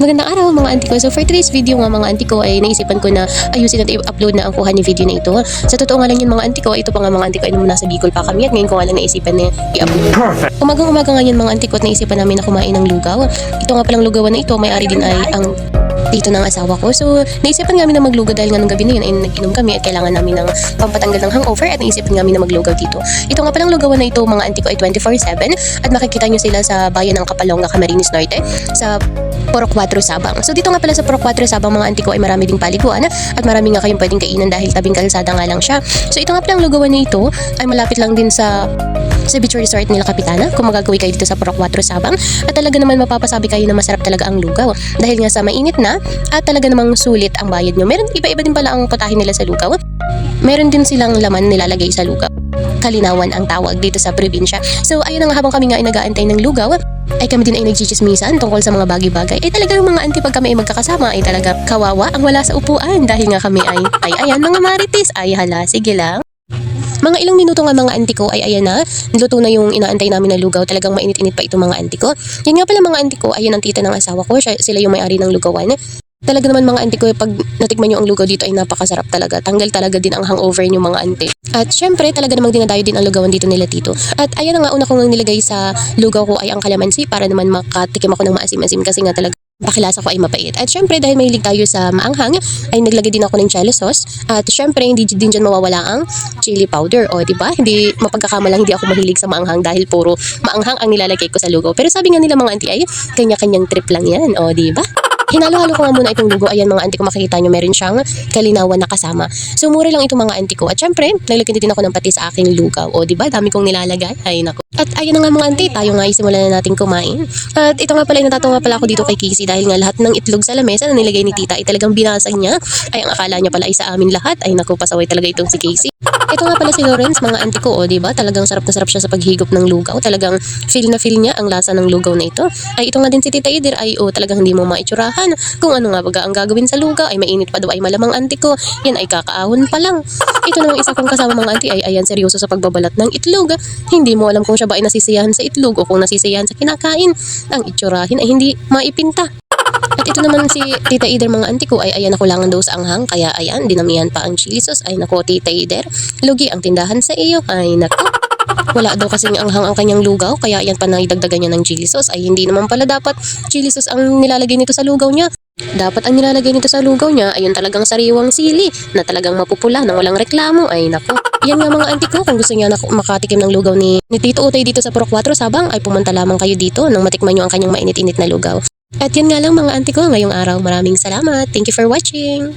Magandang araw mga auntie ko. So for today's video nga mga auntie ko ay naisipan ko na ayusin at i-upload na ang kuha ni video na ito. Sa totoo nga lang yun mga auntie ko, ito pa nga mga auntie ko ay nung nasa Bicol pa kami at ngayon ko nga lang naisipan na i-upload. Umagang-umaga nga yun mga auntie ko at naisipan namin na kumain ng lugaw. Ito nga palang lugawan na ito, may-ari din ay ang dito ng asawa ko. So, naisipan namin na maglugaw dahil nga nung gabi na yun ay nag-inom kami at kailangan namin ng pampatanggal ng hangover at naisipan namin na maglugaw dito. Ito nga palang lugawan na ito mga auntie ko ay 24/7 at makikita nyo sila sa bayan ng Kapalonga, Camarines Norte sa Purok 4 Sabang. So dito nga pala sa Purok 4 Sabang mga auntie ko ay marami ding paliguan at marami nga kayong pwedeng kainan dahil tabing kalsada nga lang siya. So ito nga palang lugawan na ito ay malapit lang din sa beach resort nila Kapitana kung magagawi kayo dito sa Purok 4 Sabang at talaga naman mapapasabi kayo na masarap talaga ang lugaw dahil nga sa mainit na at talaga namang sulit ang bayad nyo. Meron iba-iba din pala ang putahin nila sa lugaw. Meron din silang laman nilalagay sa lugaw. Kalinawan ang tawag dito sa probinsya. So ayun na nga, habang kami nga ay nag-aantay ng lugaw ay kami din ay nagchichismisan tungkol sa mga bagay-bagay. Ay talagang mga auntie pag kami ay magkakasama ay talaga kawawa ang wala sa upuan dahil nga kami ay ayan mga marites, ay hala, sige lang. Mga ilang minuto nga mga auntie ko ay ayan na, luto na yung inaantay namin na lugaw. Talagang mainit-init pa ito mga auntie ko. Yan nga pala mga auntie ko, ayun ang tita ng asawa ko, sila yung may-ari ng lugawan. Talaga naman mga auntie ko, pag natikman nyo ang lugaw dito ay napakasarap talaga. Tanggal talaga din ang hangover nyo mga auntie. At syempre talaga namang dinadayo din ang lugawan dito nila tito. At ayan na nga, una kong nilagay sa lugaw ko ay ang kalamansi para naman makatikim ako ng maasim-asim kasi nga talaga pakilasa ko ay mapait. At syempre dahil mahilig tayo sa maanghang ay naglagay din ako ng chili sauce. At syempre hindi din dyan mawawala ang chili powder. O diba? Hindi mapagkakamalang hindi ako mahilig sa maanghang dahil puro maanghang ang nilalagay ko sa lugaw. Pero sabi nga nila mga auntie ay kanya-kanyang trip lang yan. O diba? Hinalo-halo ko nga muna itong lugaw. Ayan mga auntie ko, makikita nyo meron siyang kalinawan na kasama. So mura lang itong mga auntie ko. At syempre, naglagyan din ako ng patis sa aking lugaw. O diba, dami kong nilalagay. Ay nako. At ayan na nga mga auntie, tayo nga isimulan na natin kumain. At ito nga pala, natatawa pala ako dito kay Casey dahil nga lahat ng itlog sa lamesa na nilagay ni tita ay talagang binasag niya. Ay ang akala niya pala ay sa amin lahat. Ay nako, pasaway talaga itong si Casey. Ito nga pala si Lawrence, mga auntie ko, o diba? Talagang sarap na sarap siya sa paghigop ng lugaw. Talagang feel na feel niya ang lasa ng lugaw na ito. Ay ito nga din si Tita Ider, ay talagang hindi mo maitsurahan. Kung ano nga baga ang gagawin sa lugaw, ay mainit pa daw ay malamang auntie ko. Yan ay kakaahon pa lang. Ito namang isa kong kasama mga auntie ay ayan seryoso sa pagbabalat ng itlog. Hindi mo alam kung siya ba ay nasisiyahan sa itlog o kung nasisiyahan sa kinakain. Ang itsurahin ay hindi maipinta. At ito naman si Tita Ider mga auntie ko ay ayan nakulangan daw sa anghang kaya ayan dinamihan pa ang chili sauce. Ay nako Tita Ider, lugi ang tindahan sa iyo. Ay nako, wala daw kasing anghang ang kanyang lugaw kaya ayan pa naidagdagan niya ng chili sauce. Ay hindi naman pala dapat chili sauce ang nilalagay nito sa lugaw niya. Dapat ang nilalagay nito sa lugaw niya ayun talagang sariwang sili na talagang mapupula nang walang reklamo. Ay nako. Yan nga mga auntie ko, kung gusto niya makatikim ng lugaw ni Tito Utoy dito sa Purok 4 Sabang ay pumunta lamang kayo dito nang matikman niyo ang kanyang mainit-init na lugaw. At yan nga lang mga auntie ko ngayong araw. Maraming salamat. Thank you for watching.